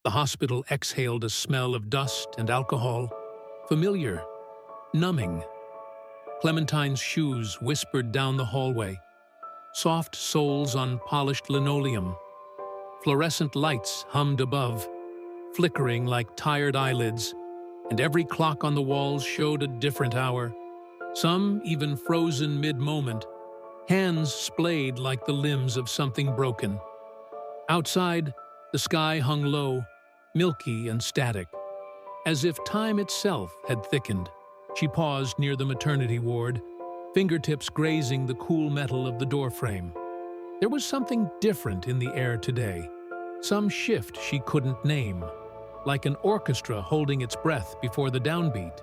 The hospital exhaled a smell of dust and alcohol, familiar, numbing. Clementine's shoes whispered down the hallway, soft soles on polished linoleum. Fluorescent lights hummed above, flickering like tired eyelids, and every clock on the walls showed a different hour, some even frozen mid-moment, hands splayed like the limbs of something broken. Outside, the sky hung low, milky and static, as if time itself had thickened. She paused near the maternity ward, fingertips grazing the cool metal of the doorframe. There was something different in the air today, some shift she couldn't name, like an orchestra holding its breath before the downbeat.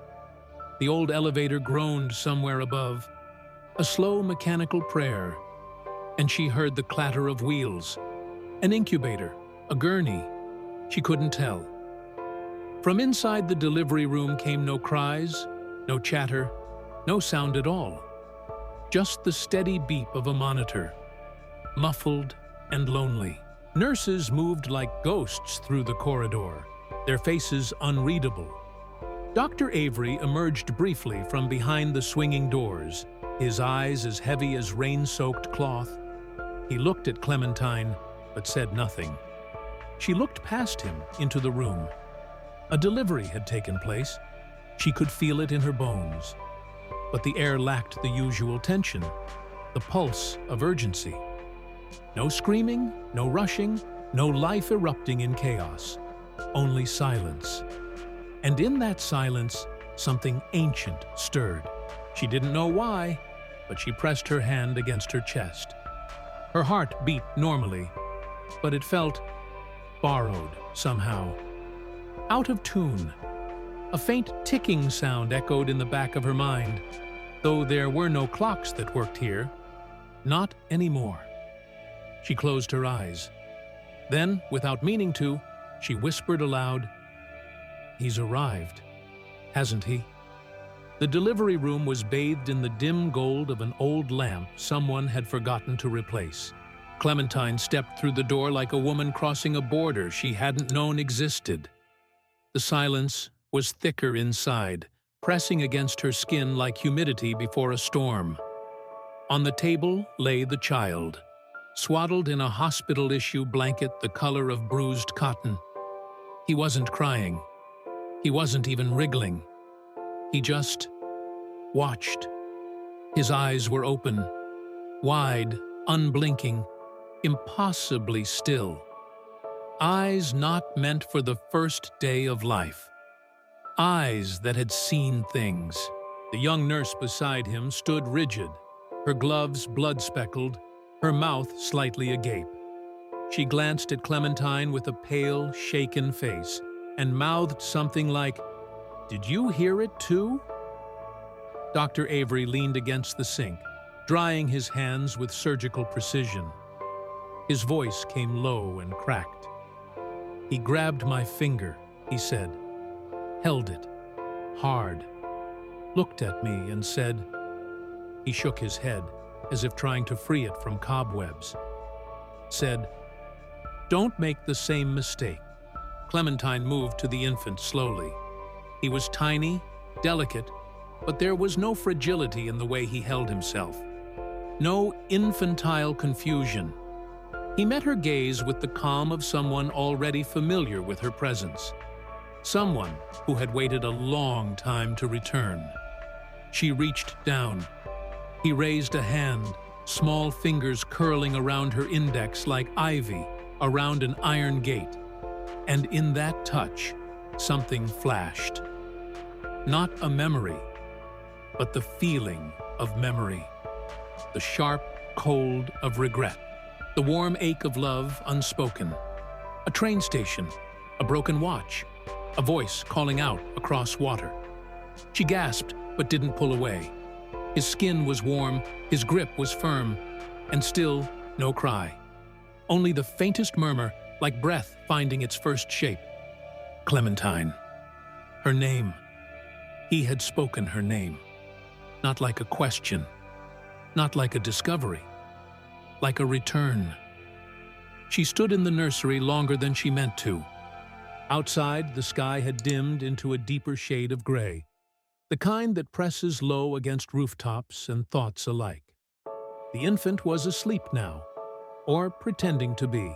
The old elevator groaned somewhere above, a slow mechanical prayer, and she heard the clatter of wheels. An incubator, a gurney, she couldn't tell. From inside the delivery room came no cries, no chatter, no sound at all. Just the steady beep of a monitor, muffled and lonely. Nurses moved like ghosts through the corridor, their faces unreadable. Dr. Avery emerged briefly from behind the swinging doors, his eyes as heavy as rain-soaked cloth. He looked at Clementine, but said nothing. She looked past him into the room. A delivery had taken place. She could feel it in her bones. But the air lacked the usual tension, the pulse of urgency. No screaming, no rushing, no life erupting in chaos. Only silence. And in that silence, something ancient stirred. She didn't know why, but she pressed her hand against her chest. Her heart beat normally, but it felt borrowed somehow. Out of tune. A faint ticking sound echoed in the back of her mind, though there were no clocks that worked here. Not anymore. She closed her eyes. Then, without meaning to, she whispered aloud, "He's arrived, hasn't he?" The delivery room was bathed in the dim gold of an old lamp someone had forgotten to replace. Clementine stepped through the door like a woman crossing a border she hadn't known existed. The silence was thicker inside, pressing against her skin like humidity before a storm. On the table lay the child, swaddled in a hospital-issue blanket the color of bruised cotton. He wasn't crying. He wasn't even wriggling. He just watched. His eyes were open, wide, unblinking, impossibly still. Eyes not meant for the first day of life. Eyes that had seen things. The young nurse beside him stood rigid, her gloves blood-speckled, her mouth slightly agape. She glanced at Clementine with a pale, shaken face and mouthed something like, "Did you hear it too?" Dr. Avery leaned against the sink, drying his hands with surgical precision. His voice came low and cracked. "He grabbed my finger," he said, held it, hard, looked at me and said, he shook his head, as if trying to free it from cobwebs, said, "Don't make the same mistake." Clementine moved to the infant slowly. He was tiny, delicate, but there was no fragility in the way he held himself. No infantile confusion. He met her gaze with the calm of someone already familiar with her presence. Someone who had waited a long time to return. She reached down. He raised a hand, small fingers curling around her index like ivy around an iron gate. And in that touch, something flashed. Not a memory, but the feeling of memory. The sharp cold of regret. The warm ache of love unspoken. A train station, a broken watch, a voice calling out across water. She gasped, but didn't pull away. His skin was warm, his grip was firm, and still no cry. Only the faintest murmur, like breath finding its first shape. Clementine. Her name. He had spoken her name. Not like a question, not like a discovery, like a return. She stood in the nursery longer than she meant to. Outside, the sky had dimmed into a deeper shade of gray, the kind that presses low against rooftops and thoughts alike. The infant was asleep now, or pretending to be.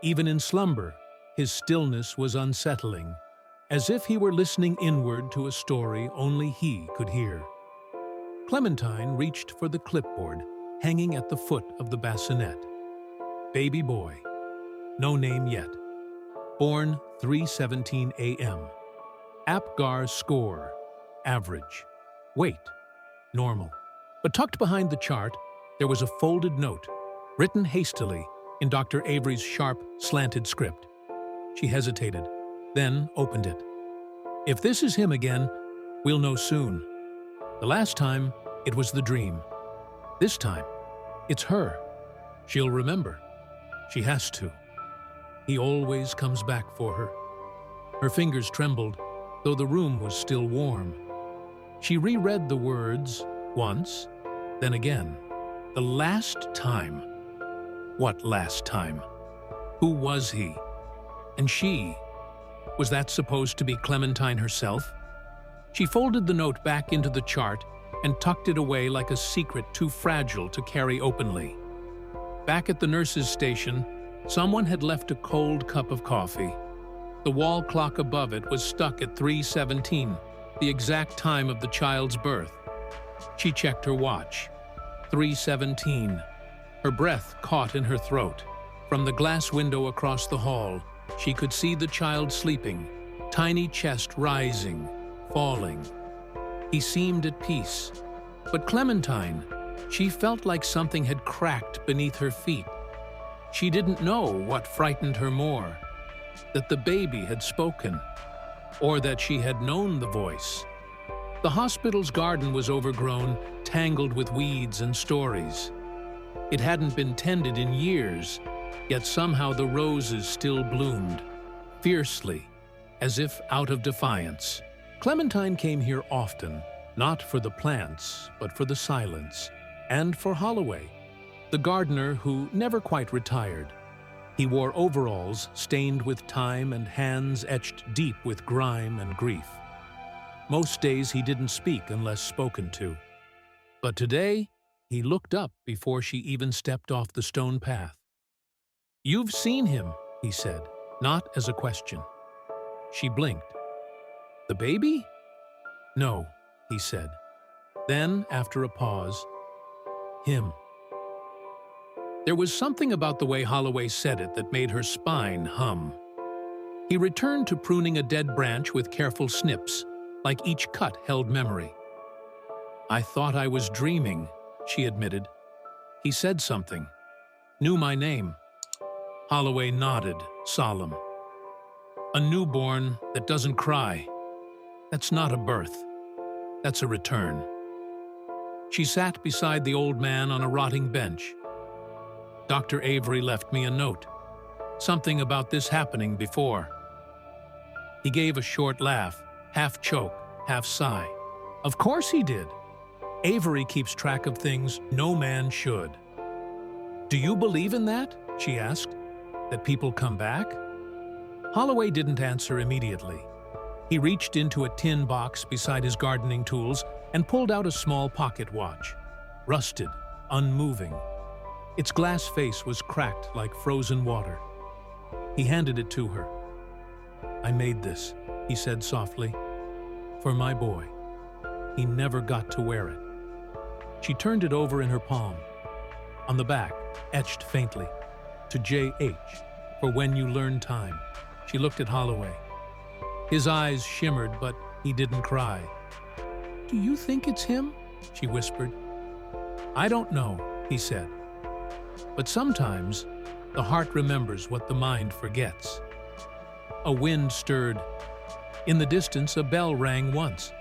Even in slumber, his stillness was unsettling, as if he were listening inward to a story only he could hear. Clementine reached for the clipboard hanging at the foot of the bassinet. Baby boy. No name yet. Born 3:17 a.m. Apgar score. Average. Weight. Normal. But tucked behind the chart, there was a folded note, written hastily in Dr. Avery's sharp, slanted script. She hesitated, then opened it. If this is him again, we'll know soon. The last time, it was the dream. This time, it's her. She'll remember. She has to. He always comes back for her. Her fingers trembled, though the room was still warm. She reread the words once, then again. The last time. What last time? Who was he? And she? Was that supposed to be Clementine herself? She folded the note back into the chart and tucked it away like a secret too fragile to carry openly. Back at the nurse's station, someone had left a cold cup of coffee. The wall clock above it was stuck at 3:17, the exact time of the child's birth. She checked her watch. 3:17. Her breath caught in her throat. From the glass window across the hall, she could see the child sleeping, tiny chest rising, falling. He seemed at peace. But Clementine, she felt like something had cracked beneath her feet. She didn't know what frightened her more, that the baby had spoken, or that she had known the voice. The hospital's garden was overgrown, tangled with weeds and stories. It hadn't been tended in years, yet somehow the roses still bloomed, fiercely, as if out of defiance. Clementine came here often, not for the plants, but for the silence, and for Holloway, the gardener who never quite retired. He wore overalls stained with time and hands etched deep with grime and grief. Most days he didn't speak unless spoken to. But today, he looked up before she even stepped off the stone path. "You've seen him," he said, not as a question. She blinked. "The baby?" "No," he said. Then, after a pause, "Him." There was something about the way Holloway said it that made her spine hum. He returned to pruning a dead branch with careful snips, like each cut held memory. "I thought I was dreaming," she admitted. "He said something. Knew my name." Holloway nodded, solemn. "A newborn that doesn't cry. That's not a birth. That's a return." She sat beside the old man on a rotting bench. "Dr. Avery left me a note. Something about this happening before." He gave a short laugh, half choke, half sigh. "Of course he did. Avery keeps track of things no man should." "Do you believe in that?" she asked. "That people come back?" Holloway didn't answer immediately. He reached into a tin box beside his gardening tools and pulled out a small pocket watch, rusted, unmoving. Its glass face was cracked like frozen water. He handed it to her. "I made this," he said softly, "for my boy. He never got to wear it." She turned it over in her palm. On the back, etched faintly, "To J.H., for when you learn time." She looked at Holloway. His eyes shimmered, but he didn't cry. "Do you think it's him?" she whispered. "I don't know," he said. "But sometimes the heart remembers what the mind forgets." A wind stirred. In the distance, a bell rang once.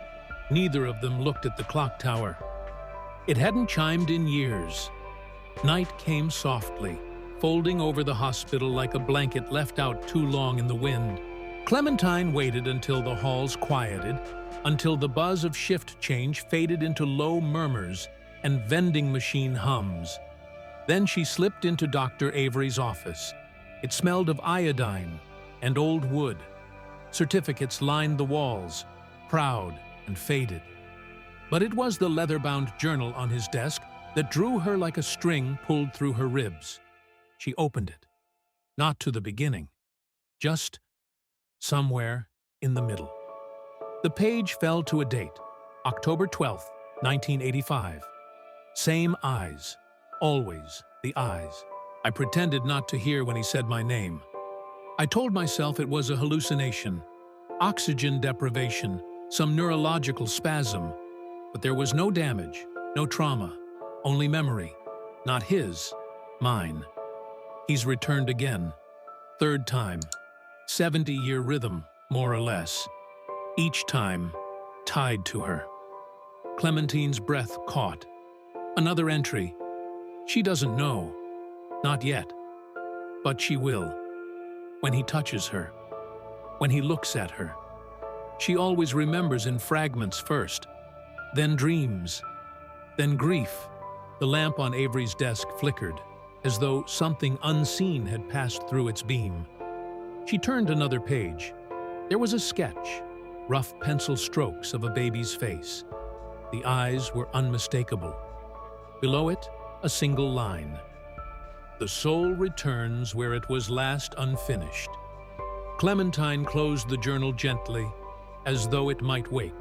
Neither of them looked at the clock tower. It hadn't chimed in years. Night came softly, folding over the hospital like a blanket left out too long in the wind. Clementine waited until the halls quieted, until the buzz of shift change faded into low murmurs and vending machine hums. Then she slipped into Dr. Avery's office. It smelled of iodine and old wood, Certificates lined the walls, proud and faded. But it was the leather-bound journal on his desk that drew her like a string pulled through her ribs. She opened it. Not to the beginning, just somewhere in the middle. The page fell to a date, October 12th, 1985. Same eyes, always the eyes. I pretended not to hear when he said my name. I told myself it was a hallucination, oxygen deprivation, some neurological spasm. But there was no damage, no trauma, only memory. Not his, mine. He's returned again. Third time. 70-year rhythm, more or less. Each time, tied to her. Clementine's breath caught. Another entry. She doesn't know. Not yet. But she will. When he touches her. When he looks at her. She always remembers in fragments first. Then dreams. Then grief. The lamp on Avery's desk flickered, as though something unseen had passed through its beam. She turned another page. There was a sketch, rough pencil strokes of a baby's face. The eyes were unmistakable. Below it, a single line. The soul returns where it was last unfinished. Clementine closed the journal gently, as though it might wake.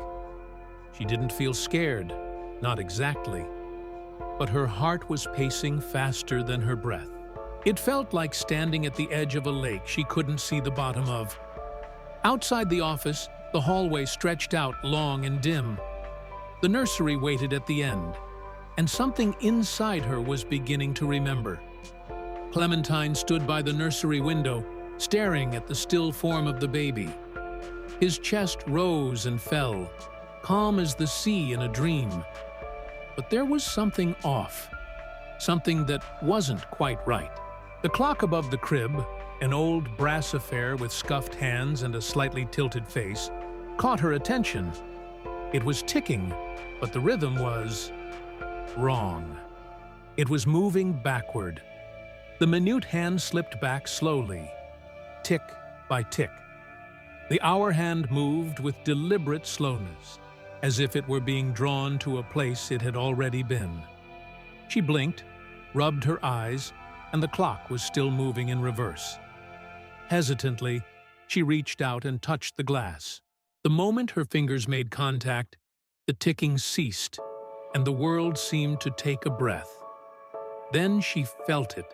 She didn't feel scared, not exactly, but her heart was pacing faster than her breath. It felt like standing at the edge of a lake she couldn't see the bottom of. Outside the office, the hallway stretched out long and dim. The nursery waited at the end, and something inside her was beginning to remember. Clementine stood by the nursery window, staring at the still form of the baby. His chest rose and fell, calm as the sea in a dream. But there was something off, something that wasn't quite right. The clock above the crib, an old brass affair with scuffed hands and a slightly tilted face, caught her attention. It was ticking, but the rhythm was wrong. It was moving backward. The minute hand slipped back slowly, tick by tick. The hour hand moved with deliberate slowness, as if it were being drawn to a place it had already been. She blinked, rubbed her eyes, and the clock was still moving in reverse. Hesitantly, she reached out and touched the glass. The moment her fingers made contact, the ticking ceased, and the world seemed to take a breath. Then she felt it,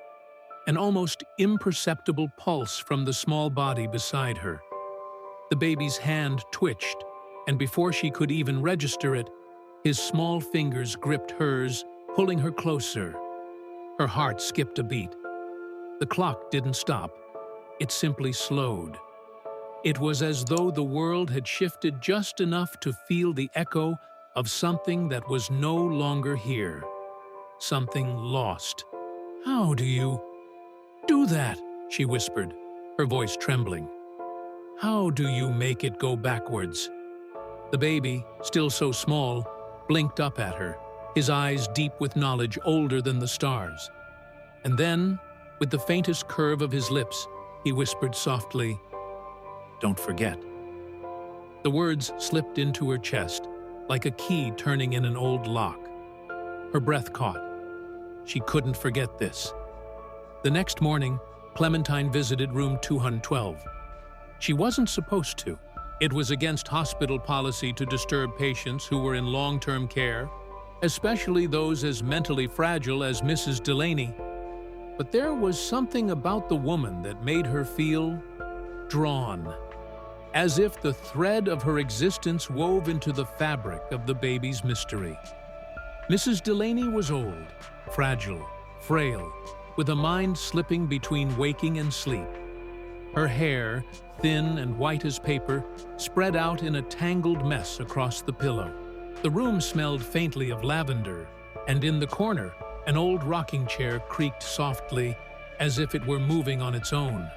an almost imperceptible pulse from the small body beside her. The baby's hand twitched, and before she could even register it, his small fingers gripped hers, pulling her closer. Her heart skipped a beat. The clock didn't stop. It simply slowed. It was as though the world had shifted just enough to feel the echo of something that was no longer here. Something lost. "How do you do that?" she whispered, her voice trembling. "How do you make it go backwards?" The baby, still so small, blinked up at her, his eyes deep with knowledge older than the stars. And then, with the faintest curve of his lips, he whispered softly, "Don't forget." The words slipped into her chest, like a key turning in an old lock. Her breath caught. She couldn't forget this. The next morning, Clementine visited room 212. She wasn't supposed to. It was against hospital policy to disturb patients who were in long-term care, especially those as mentally fragile as Mrs. Delaney. But there was something about the woman that made her feel drawn, as if the thread of her existence wove into the fabric of the baby's mystery. Mrs. Delaney was old, fragile, frail, with a mind slipping between waking and sleep. Her hair, thin and white as paper, spread out in a tangled mess across the pillow. The room smelled faintly of lavender, and in the corner, an old rocking chair creaked softly, as if it were moving on its own.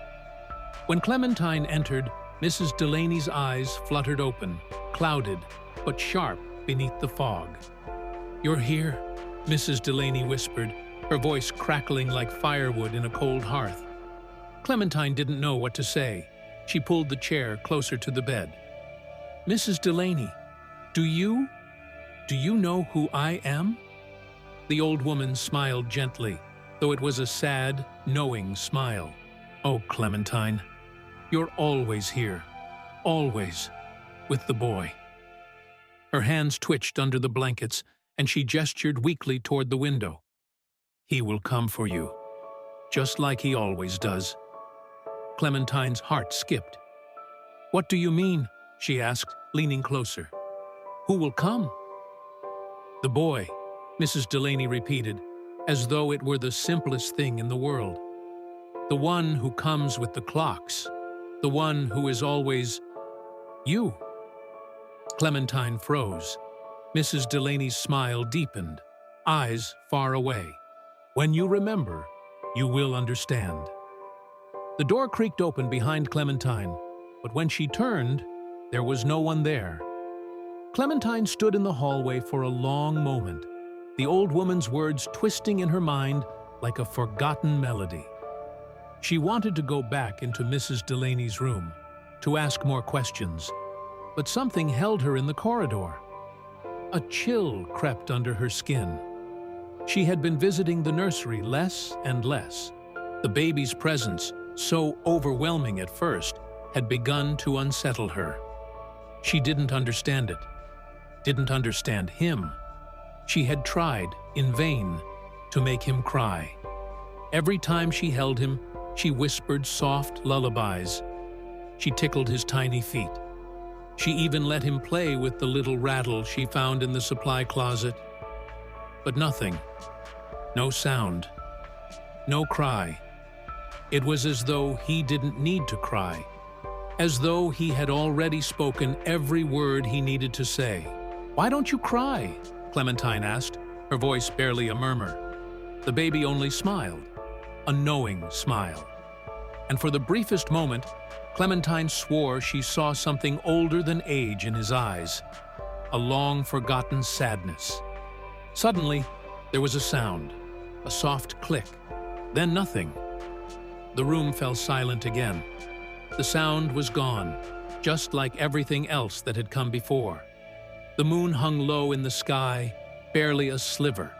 When Clementine entered, Mrs. Delaney's eyes fluttered open, clouded, but sharp beneath the fog. "You're here," Mrs. Delaney whispered, her voice crackling like firewood in a cold hearth. Clementine didn't know what to say. She pulled the chair closer to the bed. "Mrs. Delaney, do you know who I am?" The old woman smiled gently, though it was a sad, knowing smile. "Oh, Clementine, you're always here, always, with the boy." Her hands twitched under the blankets, and she gestured weakly toward the window. "He will come for you, just like he always does." Clementine's heart skipped. "What do you mean?" she asked, leaning closer. "Who will come?" "The boy," Mrs. Delaney repeated, as though it were the simplest thing in the world. "The one who comes with the clocks. The one who is always you." Clementine froze. Mrs. Delaney's smile deepened, eyes far away. "When you remember, you will understand." The door creaked open behind Clementine, but when she turned, there was no one there. Clementine stood in the hallway for a long moment, the old woman's words twisting in her mind like a forgotten melody. She wanted to go back into Mrs. Delaney's room, to ask more questions, but something held her in the corridor. A chill crept under her skin. She had been visiting the nursery less and less. The baby's presence, so overwhelming at first, had begun to unsettle her. She didn't understand it, didn't understand him. She had tried, in vain, to make him cry. Every time she held him, she whispered soft lullabies. She tickled his tiny feet. She even let him play with the little rattle she found in the supply closet. But nothing. No sound. No cry. It was as though he didn't need to cry, as though he had already spoken every word he needed to say. "Why don't you cry?" Clementine asked, her voice barely a murmur. The baby only smiled, a knowing smile. And for the briefest moment, Clementine swore she saw something older than age in his eyes, a long-forgotten sadness. Suddenly, there was a sound, a soft click, then nothing. The room fell silent again. The sound was gone, just like everything else that had come before. The moon hung low in the sky, barely a sliver.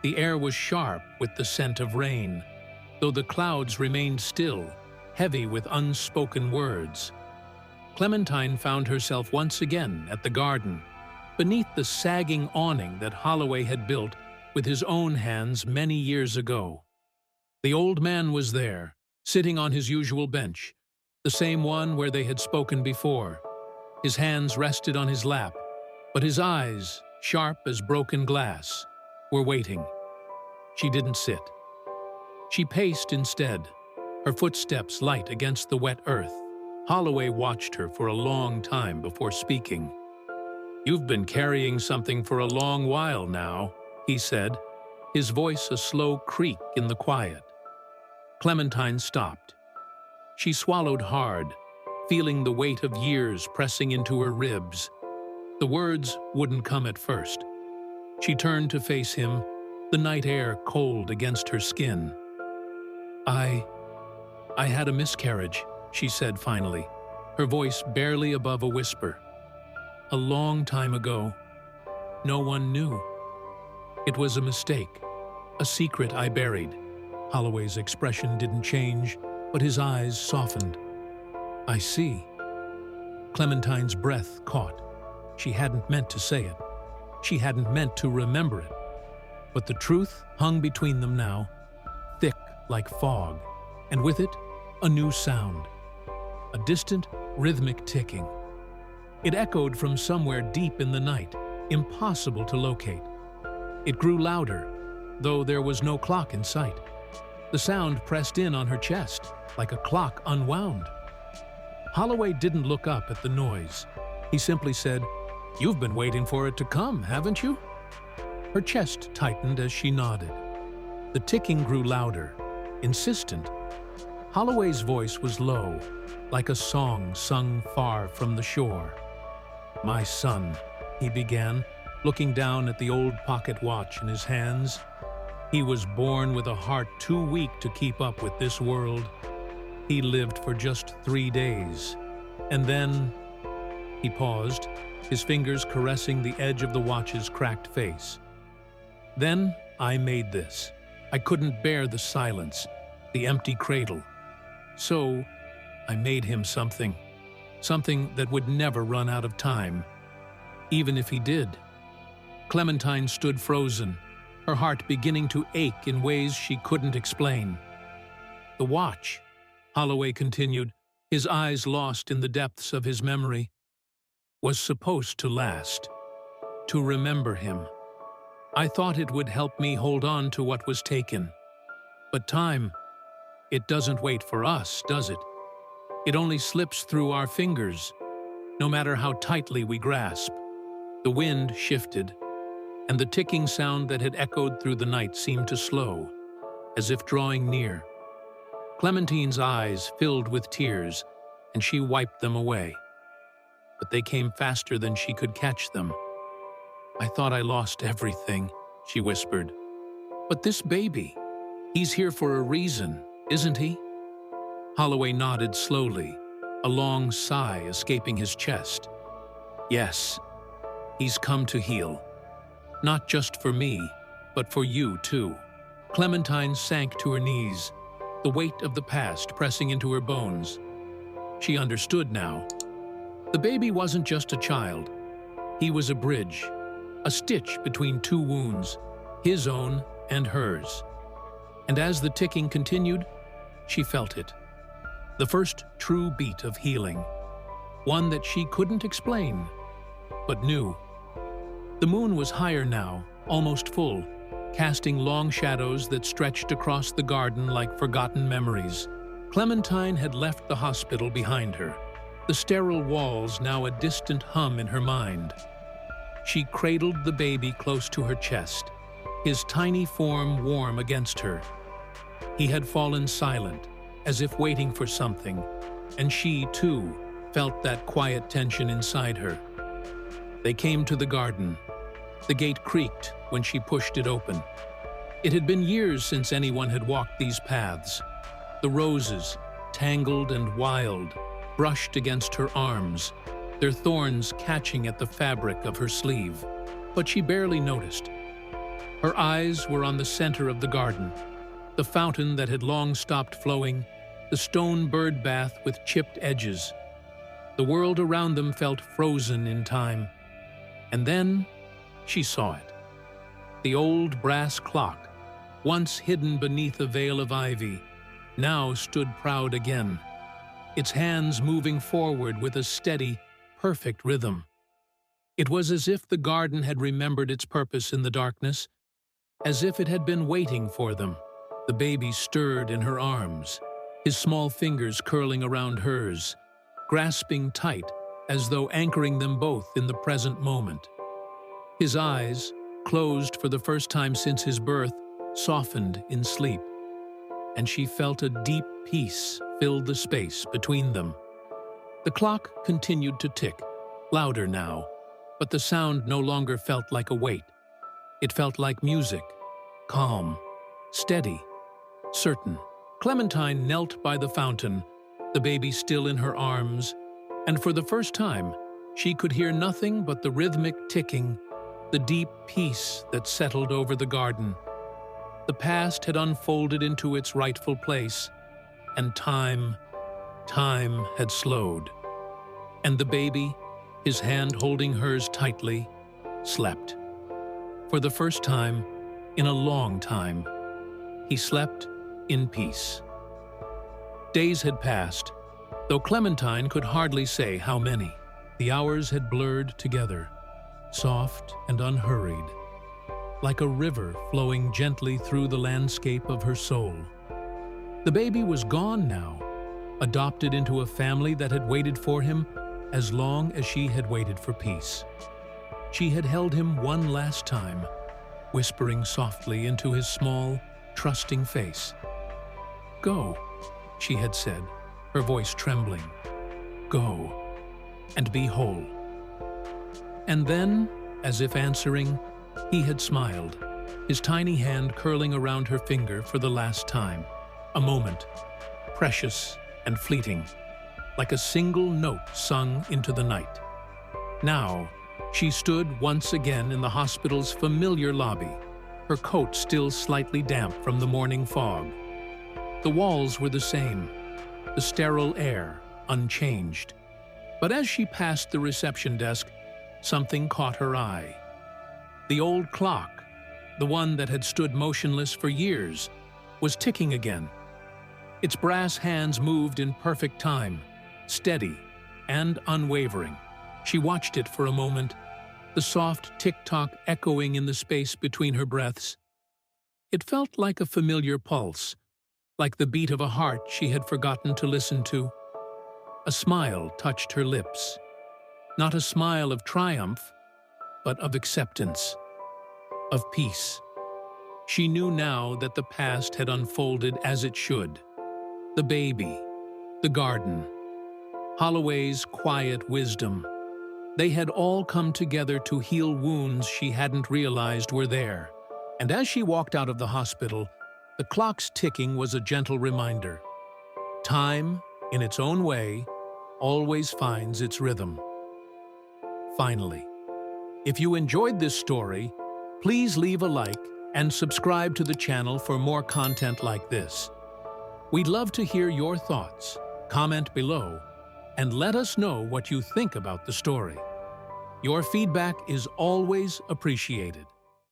The air was sharp with the scent of rain, though the clouds remained still, heavy with unspoken words. Clementine found herself once again at the garden, beneath the sagging awning that Holloway had built with his own hands many years ago. The old man was there, sitting on his usual bench, the same one where they had spoken before. His hands rested on his lap, but his eyes, sharp as broken glass, were waiting. She didn't sit. She paced instead, her footsteps light against the wet earth. Holloway watched her for a long time before speaking. "You've been carrying something for a long while now," he said, his voice a slow creak in the quiet. Clementine stopped. She swallowed hard, feeling the weight of years pressing into her ribs. The words wouldn't come at first. She turned to face him, the night air cold against her skin. I had a miscarriage," she said finally, her voice barely above a whisper. "A long time ago. No one knew. It was a mistake, a secret I buried." Holloway's expression didn't change, but his eyes softened. "I see." Clementine's breath caught. She hadn't meant to say it. She hadn't meant to remember it. But the truth hung between them now, thick like fog, and with it, a new sound. A distant, rhythmic ticking. It echoed from somewhere deep in the night, impossible to locate. It grew louder, though there was no clock in sight. The sound pressed in on her chest, like a clock unwound. Holloway didn't look up at the noise. He simply said, "You've been waiting for it to come, haven't you?" Her chest tightened as she nodded. The ticking grew louder, insistent. Holloway's voice was low, like a song sung far from the shore. "My son," he began, looking down at the old pocket watch in his hands. "He was born with a heart too weak to keep up with this world. He lived for just 3 days. And then he paused, his fingers caressing the edge of the watch's cracked face. Then I made this. I couldn't bear the silence, the empty cradle. So I made him something that would never run out of time, even if he did. Clementine stood frozen, her heart beginning to ache in ways she couldn't explain. The watch, Holloway continued, his eyes lost in the depths of his memory, was supposed to last, to remember him. I thought it would help me hold on to what was taken. But time, it doesn't wait for us, does it? It only slips through our fingers, no matter how tightly we grasp. The wind shifted, and the ticking sound that had echoed through the night seemed to slow, as if drawing near. Clementine's eyes filled with tears, and she wiped them away. But they came faster than she could catch them. "I thought I lost everything," she whispered. "But this baby, he's here for a reason, isn't he?" Holloway nodded slowly, a long sigh escaping his chest. "Yes, he's come to heal. Not just for me, but for you too." Clementine sank to her knees, the weight of the past pressing into her bones. She understood now. The baby wasn't just a child. He was a bridge, a stitch between two wounds, his own and hers. And as the ticking continued, she felt it. The first true beat of healing, one that she couldn't explain, but knew. The moon was higher now, almost full, casting long shadows that stretched across the garden like forgotten memories. Clementine had left the hospital behind her, the sterile walls now a distant hum in her mind. She cradled the baby close to her chest, his tiny form warm against her. He had fallen silent, as if waiting for something, and she, too, felt that quiet tension inside her. They came to the garden. The gate creaked when she pushed it open. It had been years since anyone had walked these paths. The roses, tangled and wild, brushed against her arms, their thorns catching at the fabric of her sleeve. But she barely noticed. Her eyes were on the center of the garden, the fountain that had long stopped flowing, the stone bird bath with chipped edges. The world around them felt frozen in time. And then she saw it. The old brass clock, once hidden beneath a veil of ivy, now stood proud again, its hands moving forward with a steady, perfect rhythm. It was as if the garden had remembered its purpose in the darkness, as if it had been waiting for them. The baby stirred in her arms, his small fingers curling around hers, grasping tight as though anchoring them both in the present moment. His eyes, closed for the first time since his birth, softened in sleep, and she felt a deep peace fill the space between them. The clock continued to tick, louder now, but the sound no longer felt like a weight. It felt like music, calm, steady, certain. Clementine knelt by the fountain, the baby still in her arms, and for the first time, she could hear nothing but the rhythmic ticking, the deep peace that settled over the garden. The past had unfolded into its rightful place, and time had slowed. And the baby, his hand holding hers tightly, slept. For the first time in a long time, he slept in peace. Days had passed, though Clementine could hardly say how many. The hours had blurred together, soft and unhurried, like a river flowing gently through the landscape of her soul. The baby was gone now, adopted into a family that had waited for him as long as she had waited for peace. She had held him one last time, whispering softly into his small, trusting face. "Go," she had said, her voice trembling. "Go, and be whole." And then, as if answering, he had smiled, his tiny hand curling around her finger for the last time. A moment, precious and fleeting. like a single note sung into the night. Now, she stood once again in the hospital's familiar lobby, her coat still slightly damp from the morning fog. The walls were the same, the sterile air unchanged. But as she passed the reception desk, something caught her eye. The old clock, the one that had stood motionless for years, was ticking again. Its brass hands moved in perfect time, steady and unwavering. She watched it for a moment, the soft tick-tock echoing in the space between her breaths. It felt like a familiar pulse, like the beat of a heart she had forgotten to listen to. A smile touched her lips. Not a smile of triumph, but of acceptance, of peace. She knew now that the past had unfolded as it should. The baby, the garden, Holloway's quiet wisdom. They had all come together to heal wounds she hadn't realized were there. And as she walked out of the hospital, the clock's ticking was a gentle reminder. Time, in its own way, always finds its rhythm. Finally, if you enjoyed this story, please leave a like and subscribe to the channel for more content like this. We'd love to hear your thoughts. Comment below and let us know what you think about the story. Your feedback is always appreciated.